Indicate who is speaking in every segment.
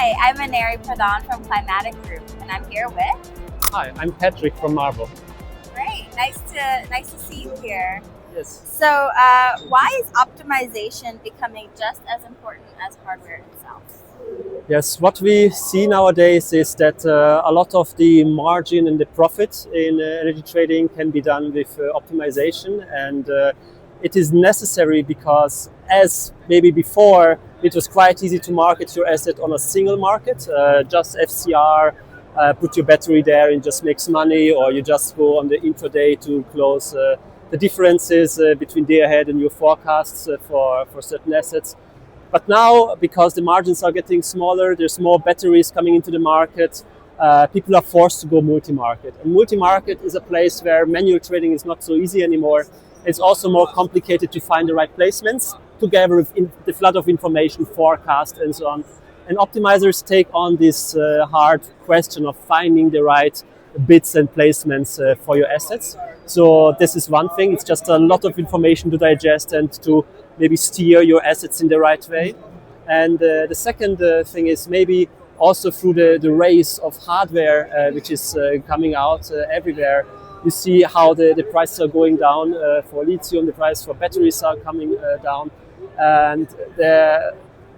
Speaker 1: Hi, I'm Patrick Fodor from Klimatic Group, and I'm here with.
Speaker 2: Hi, I'm Patrick from Marbl.
Speaker 1: Great, nice to see you here.
Speaker 2: Yes.
Speaker 1: So, why is optimization becoming just as important as hardware itself?
Speaker 2: Yes, what we see nowadays is that a lot of the margin and the profit in energy trading can be done with optimization, and it is necessary because, as maybe before, it was quite easy to market your asset on a single market, just FCR, put your battery there and just makes money, or you just go on the intraday to close the differences between day ahead and your forecasts for certain assets. But now, because the margins are getting smaller, there's more batteries coming into the market, people are forced to go multi-market. And multi-market is a place where manual trading is not so easy anymore. It's also more complicated to find the right placements together with the flood of information, forecast, and so on. And optimizers take on this hard question of finding the right bids and placements for your assets. So this is one thing. It's just a lot of information to digest and to maybe steer your assets in the right way. And the second thing is maybe also through the race of hardware, which is coming out everywhere. You see how the prices are going down for lithium, the price for batteries are coming down. And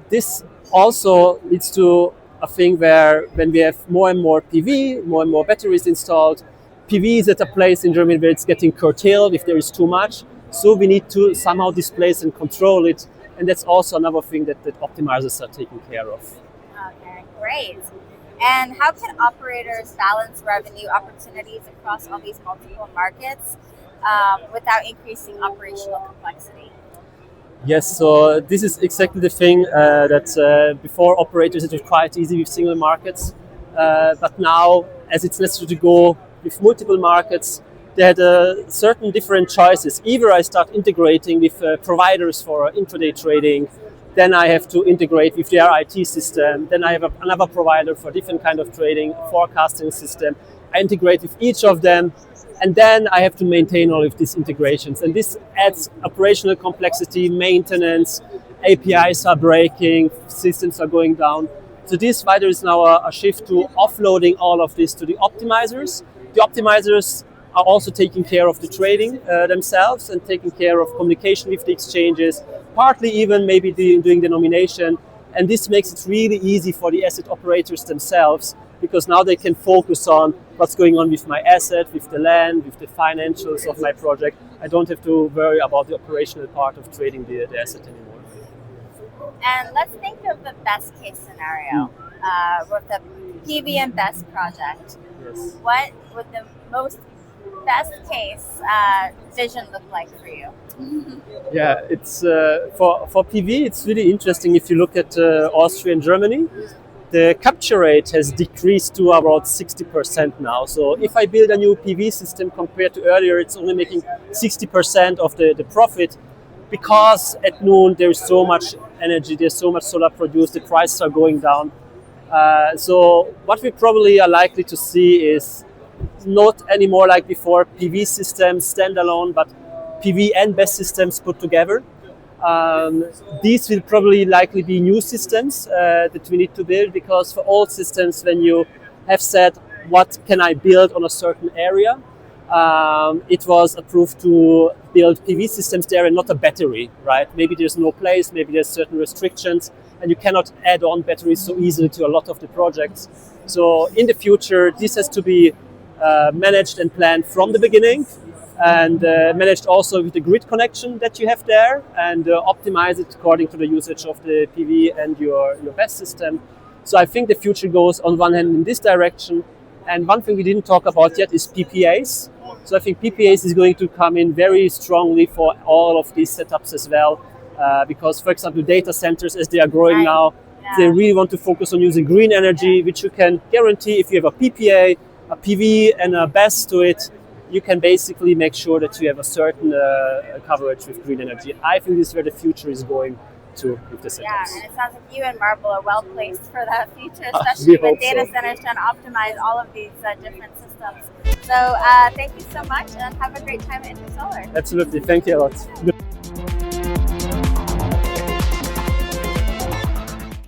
Speaker 2: this also leads to a thing where when we have more and more PV, more and more batteries installed, PV is at a place in Germany where it's getting curtailed if there is too much. So we need to somehow displace and control it. And that's also another thing that optimizers are taking care of.
Speaker 1: Okay, great. And how can operators balance revenue opportunities across all these multiple markets without increasing operational complexity?
Speaker 2: Yes, so this is exactly the thing that before operators it was quite easy with single markets. But now, as it's necessary to go with multiple markets, they had certain different choices. Either I start integrating with providers for intraday trading, then I have to integrate with their IT system, then I have another provider for different kind of trading, forecasting system. I integrate with each of them, and then I have to maintain all of these integrations. And this adds operational complexity, maintenance, APIs are breaking, systems are going down. So this is why there is now a shift to offloading all of this to the optimizers. The optimizers are also taking care of the trading themselves and taking care of communication with the exchanges, partly even maybe doing the nomination. And this makes it really easy for the asset operators themselves, because now they can focus on what's going on with my asset, with the land, with the financials of my project. I don't have to worry about the operational part of trading the asset anymore.
Speaker 1: And let's think of the best case scenario with the PV and BESS project.
Speaker 2: Yes.
Speaker 1: What would the most best case vision look like for you?
Speaker 2: Yeah, it's for PV. It's really interesting if you look at Austria and Germany. The capture rate has decreased to about 60% now. So if I build a new PV system compared to earlier, it's only making 60% of the profit, because at noon there is so much energy, there's so much solar produced, the prices are going down. So what we probably are likely to see is not anymore like before, PV systems standalone, but PV and BESS systems put together. These will probably likely be new systems that we need to build, because for old systems, when you have said, what can I build on a certain area, it was approved to build PV systems there and not a battery, right? Maybe there's no place, maybe there's certain restrictions, and you cannot add on batteries so easily to a lot of the projects. So in the future, this has to be managed and planned from the beginning, and managed also with the grid connection that you have there, and optimize it according to the usage of the PV and your BESS system. So I think the future goes on one hand in this direction. And one thing we didn't talk about yet is PPAs. So I think PPAs is going to come in very strongly for all of these setups as well, because, for example, data centers, as they are growing now, they really want to focus on using green energy, which you can guarantee if you have a PPA, a PV, and a BESS to it. You can basically make sure that you have a certain coverage with green energy. I think this is where the future is going to with the setups.
Speaker 1: Yeah, and it sounds like you and Marbl are well placed for that future, especially with data centers trying to optimize all of these different systems. So thank you so much, and have a great time at Intersolar.
Speaker 2: Absolutely, thank you a lot.